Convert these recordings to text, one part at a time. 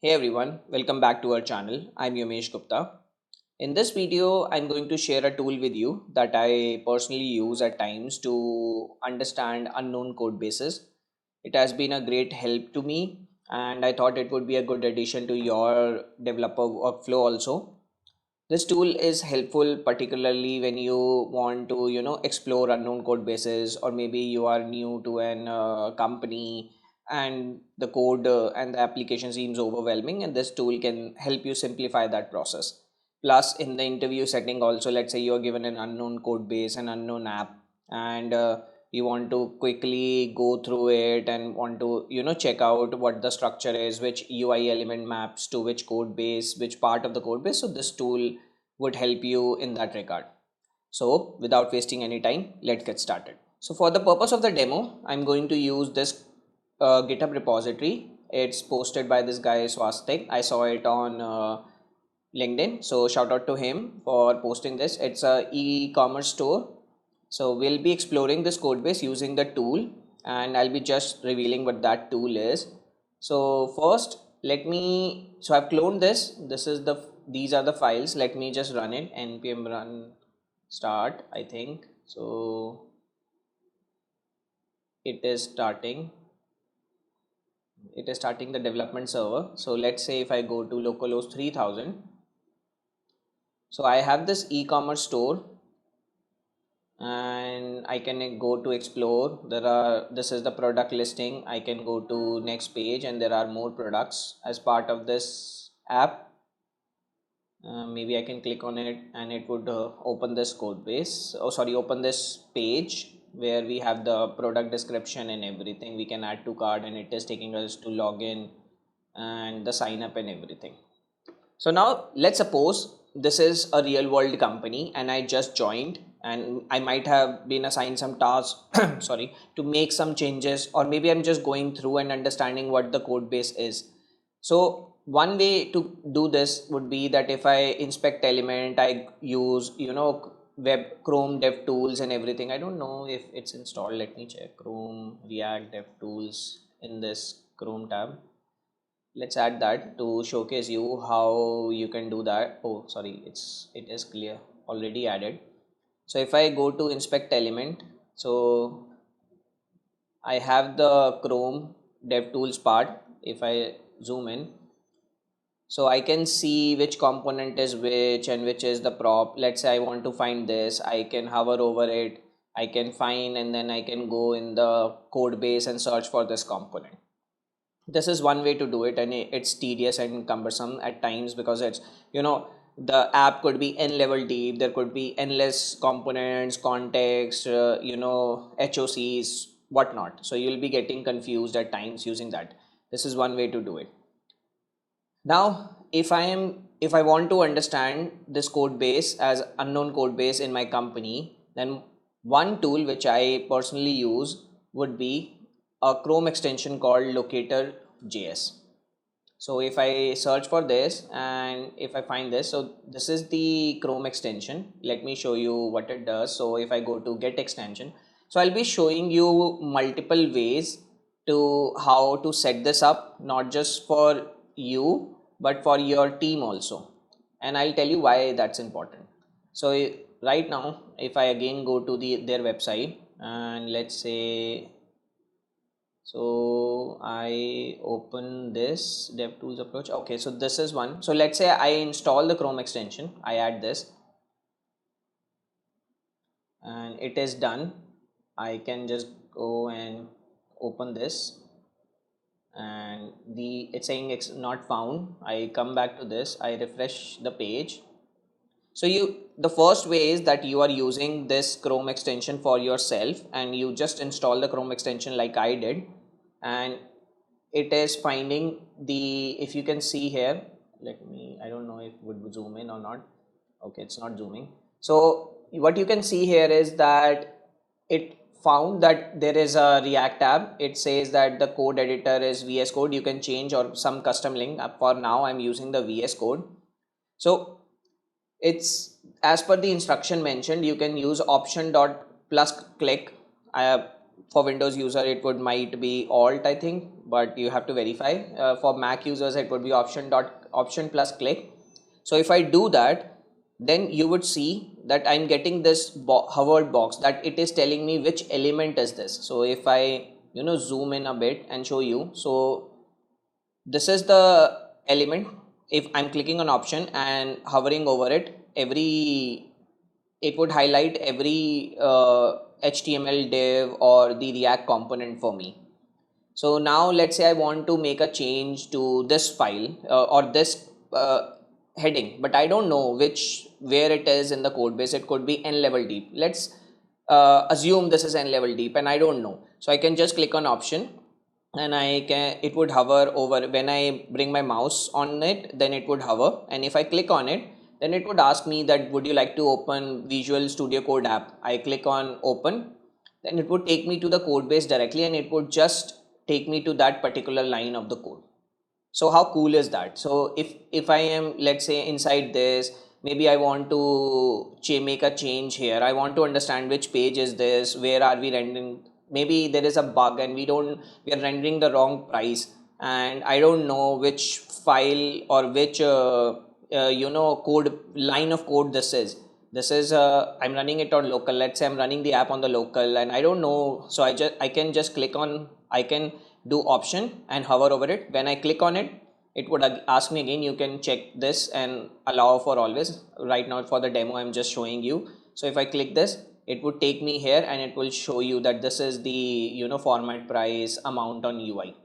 Hey everyone, welcome back to our channel. I'm Yomesh Gupta. In this video, I'm going to share a tool with you that I personally use at times to understand unknown code bases. It has been a great help to me, and I thought it would be a good addition to your developer workflow also. This tool is helpful particularly when you want to, explore unknown code bases, or maybe you are new to an company and the code and the application seems overwhelming, and this tool can help you simplify that process. Plus, in the interview setting also, let's say you are given an unknown code base, an unknown app, and you want to quickly go through it and want to check out what the structure is, which UI element maps to which code base, which part of the code base. So this tool would help you in that regard. So without wasting any time, let's get started. So for the purpose of the demo, I'm going to use this GitHub repository. It's posted by this guy Swastik. I saw it on LinkedIn, so shout out to him for posting this. It's a e-commerce store. So we'll be exploring this code base using the tool, and I'll be just revealing what that tool is. So first, so I've cloned this. These are the files. Let me just run it. npm run start, I think. So it is starting. It is starting the development server. So let's say if I go to localhost 3000. So I have this e-commerce store, and I can go to explore. This is the product listing. I can go to next page, and there are more products as part of this app. Maybe I can click on it and it would open this code base. Open this page where we have the product description and everything. We can add to cart, and it is taking us to login and the sign up and everything. So now let's suppose this is a real world company and I just joined, and I might have been assigned some tasks to make some changes, or maybe I'm just going through and understanding what the code base is. So one way to do this would be that if I inspect element, I use web Chrome Devtools and everything. I don't know if it's installed. Let me check Chrome React Devtools in this Chrome tab. Let's add that to showcase you how you can do that. Oh, sorry, it is clear, already added. So if I go to inspect element, so I have the Chrome DevTools part. If I zoom in, so I can see which component is which and which is the prop. Let's say I want to find this, I can hover over it, I can find, and then I can go in the code base and search for this component. This is one way to do it, and it's tedious and cumbersome at times because it's the app could be n level deep. There could be endless components, context, HOCs, whatnot. So you'll be getting confused at times using that. This is one way to do it. Now if I want to understand this code base as unknown code base in my company, then one tool which I personally use would be a Chrome extension called locator.js. So if I search for this and if I find this, so this is the Chrome extension. Let me show you what it does. So if I go to get extension, so I'll be showing you multiple ways to how to set this up, not just for you but for your team also, and I'll tell you why that's important. So right now if I again go to their website, and let's say, so I open this DevTools approach. Okay, so this is one. So let's say I install the Chrome extension, I add this, and it is done. I can just go and open this, and it's saying it's not found. I come back to this, I refresh the page. So the first way is that you are using this Chrome extension for yourself, and you just install the Chrome extension like I did, and it is finding if you can see here, I don't know if it would zoom in or not. Okay, it's not zooming. So what you can see here is that it found that there is a React tab. It says that the code editor is VS Code. You can change or some custom link. For now I'm using the VS Code. So it's as per the instruction mentioned. You can use option dot plus click. For Windows user it might be alt, I think, but you have to verify. For Mac users, it would be option plus click. So if I do that, then you would see that I'm getting this hovered box that it is telling me which element is this. So if I zoom in a bit and show you, so this is the element. If I'm clicking on option and hovering over it, it would highlight every HTML div or the React component for me. So now let's say I want to make a change to this file or this heading, but I don't know where it is in the code base. It could be n level deep. Let's assume this is n level deep and I don't know. So I can just click on option and it would hover over. When I bring my mouse on it, then it would hover, and if I click on it, then it would ask me that would you like to open Visual Studio Code app. I click on open, then it would take me to the code base directly and it would just take me to that particular line of the code. So how cool is that? So if I am, let's say, inside this, maybe I want to make a change here. I want to understand which page is this, where are we rendering. Maybe there is a bug and we are rendering the wrong price, and I don't know which file or which code line of code this is. This is I'm running it on local. Let's say I'm running the app on the local and I don't know. So I can just click on, I can do option and hover over it. When I click on it, it would ask me again, you can check this and allow for always. Right now for the demo I'm just showing you. So if I click this, it would take me here and it will show you that this is the format, price, amount on UI.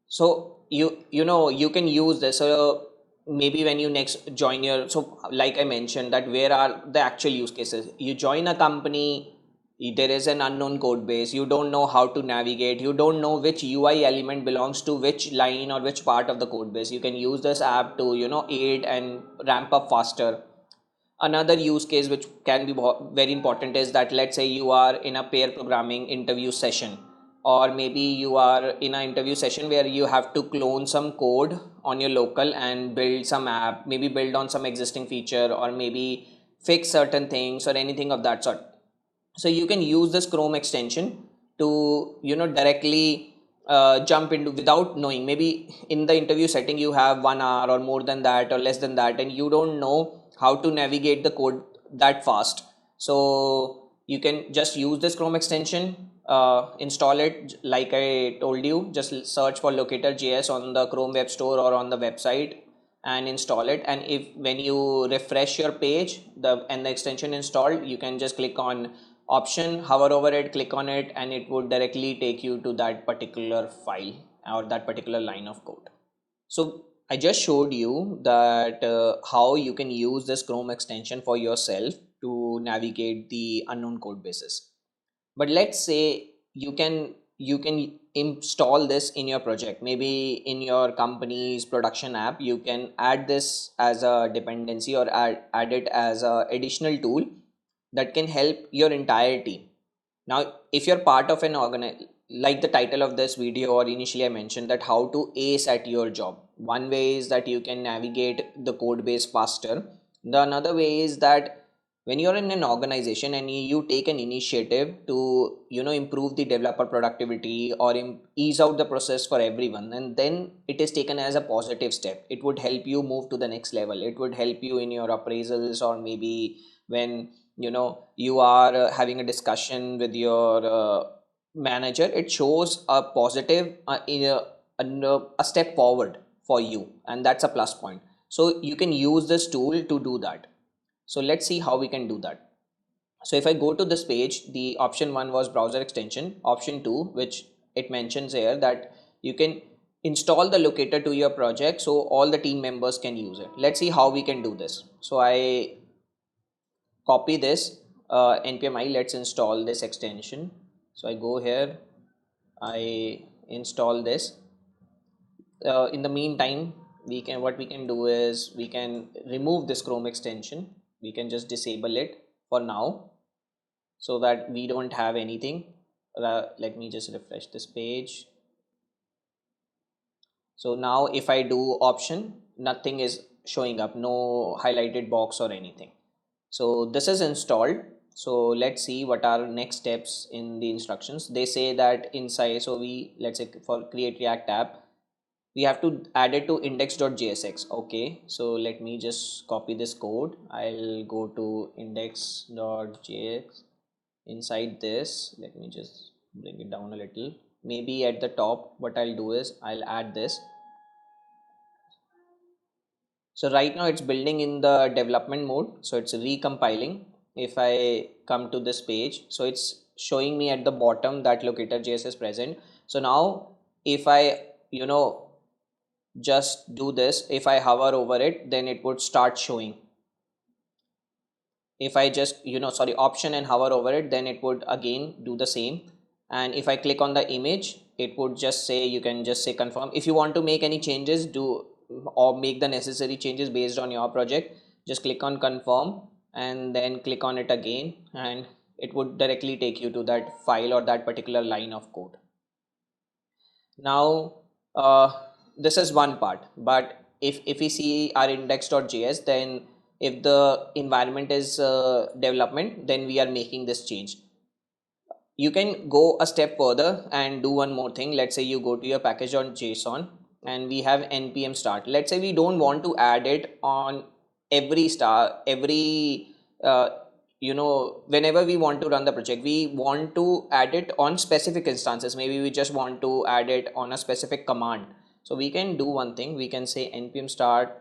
So you can use this. So maybe when you next join your, so like I mentioned, that where are the actual use cases. You join a company, there is an unknown code base, you don't know how to navigate, you don't know which UI element belongs to which line or which part of the code base. You can use this app to aid and ramp up faster. Another use case which can be very important is that, let's say you are in a pair programming interview session, or maybe you are in an interview session where you have to clone some code on your local and build some app, maybe build on some existing feature, or maybe fix certain things or anything of that sort. So you can use this Chrome extension to directly jump into, without knowing, maybe in the interview setting you have 1 hour or more than that or less than that, and you don't know how to navigate the code that fast. So you can just use this Chrome extension, install it. Like I told you, just search for locator.js on the Chrome Web Store or on the website and install it. And if when you refresh your page, the extension installed, you can just click on option, hover over it, click on it, and it would directly take you to that particular file or that particular line of code. So I just showed you that how you can use this Chrome extension for yourself to navigate the unknown code bases. But let's say you can install this in your project. Maybe in your company's production app, you can add this as a dependency or add it as a additional tool that can help your entire team. Now, if you're part of an like the title of this video, or initially I mentioned that how to ace at your job. One way is that you can navigate the code base faster. The another way is that when you're in an organization and you take an initiative to improve the developer productivity or ease out the process for everyone, and then it is taken as a positive step, it would help you move to the next level. It would help you in your appraisals, or maybe when you are having a discussion with your manager. It shows a positive a step forward for you, and that's a plus point. So you can use this tool to do that. So let's see how we can do that. So if I go to this page, the option 1 was browser extension. Option 2, which it mentions here, that you can install the locator to your project so all the team members can use it. Let's see how we can do this. So I copy this npm I, let's install this extension. So I go here, I install this. In the meantime, what we can do is we can remove this Chrome extension. We can just disable it for now so that we don't have anything. Let me just refresh this page. So now if I do option, nothing is showing up, no highlighted box or anything. So this is installed. So let's see what are next steps in the instructions. They say that inside, so let's say for create React app, we have to add it to index.jsx. Okay, so let me just copy this code. I'll go to index.js. Inside this, let me just bring it down a little. Maybe at the top, what I'll do is I'll add this. So right now it's building in the development mode, so it's recompiling. If I come to this page, so it's showing me at the bottom that locator.js is present. So now if I just do this, if I hover over it, then it would start showing. If I just option and hover over it, then it would again do the same. And if I click on the image, it would just say, you can just say confirm. If you want to make any changes, do or make the necessary changes based on your project, just click on confirm and then click on it again, and it would directly take you to that file or that particular line of code. Now this is one part, but if we see our index.js, then if the environment is development, then we are making this change. You can go a step further and do one more thing. Let's say you go to your package.json and we have npm start. Let's say we don't want to add it on every whenever we want to run the project, we want to add it on specific instances. Maybe we just want to add it on a specific command. So we can do one thing. We can say npm start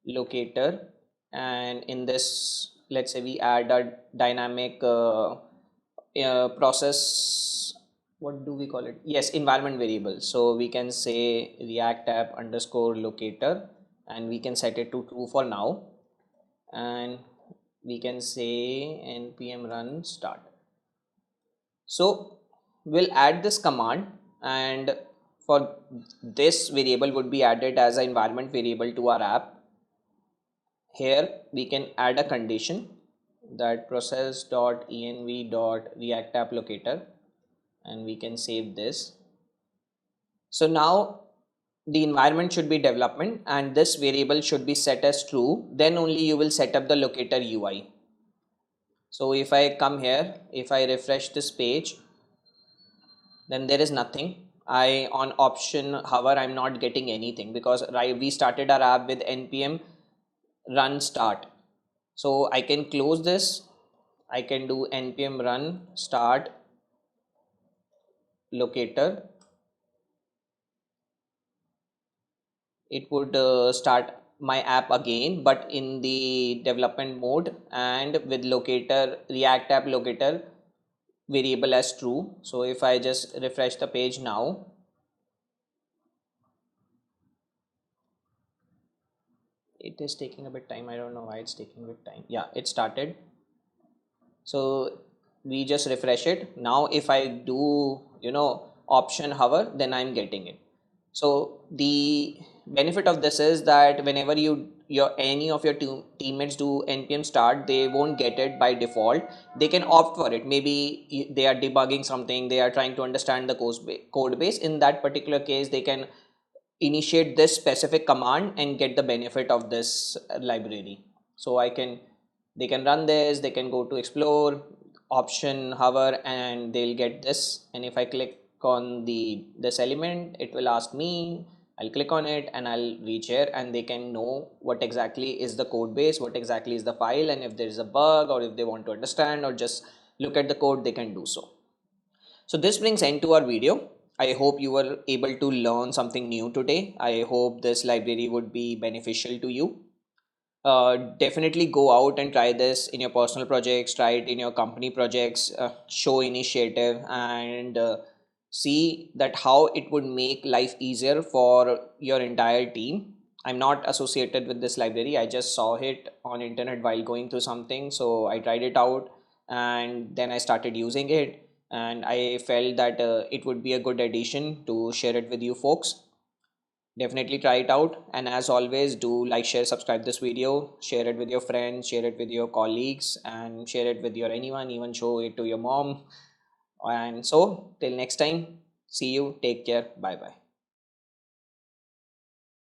locator, and in this, let's say we add a dynamic process, what do we call it? Yes, environment variable. So we can say react app underscore locator, and we can set it to true for now, and we can say npm run start. So we'll add this command, and for this variable would be added as an environment variable to our app. Here we can add a condition, that process.env.react app locator, and we can save this. So now the environment should be development and this variable should be set as true, then only you will set up the locator UI. So if I come here, if I refresh this page, then there is nothing. I on option hover, I'm not getting anything because we started our app with npm run start. So I can close this. I can do npm run start locator. It would start my app again, but in the development mode and with locator react app locator variable as true. So if I just refresh the page now, it is taking a bit time. I don't know why it's taking a bit time. Yeah, it started. So we just refresh it. Now if I do option hover, then I'm getting it. So the benefit of this is that whenever any of your teammates do npm start, they won't get it by default. They can opt for it. Maybe they are debugging something, they are trying to understand the code base. In that particular case, they can initiate this specific command and get the benefit of this library. So they can run this, they can go to explore, option hover, and they'll get this. And if I click on this element, it will ask me, I'll click on it and I'll reach here, and they can know what exactly is the code base, what exactly is the file, and if there is a bug or if they want to understand or just look at the code, they can do so. So this brings end to our video. I hope you were able to learn something new today. I hope this library would be beneficial to you. Definitely go out and try this in your personal projects, try it in your company projects, show initiative, and see that how it would make life easier for your entire team. I'm not associated with this library. I just saw it on internet while going through something. So I tried it out and then I started using it, and I felt that it would be a good addition to share it with you folks. Definitely try it out, and as always, do like, share, subscribe this video, share it with your friends, share it with your colleagues, and share it with your anyone, even show it to your mom. And so till next time, see you, take care, bye bye.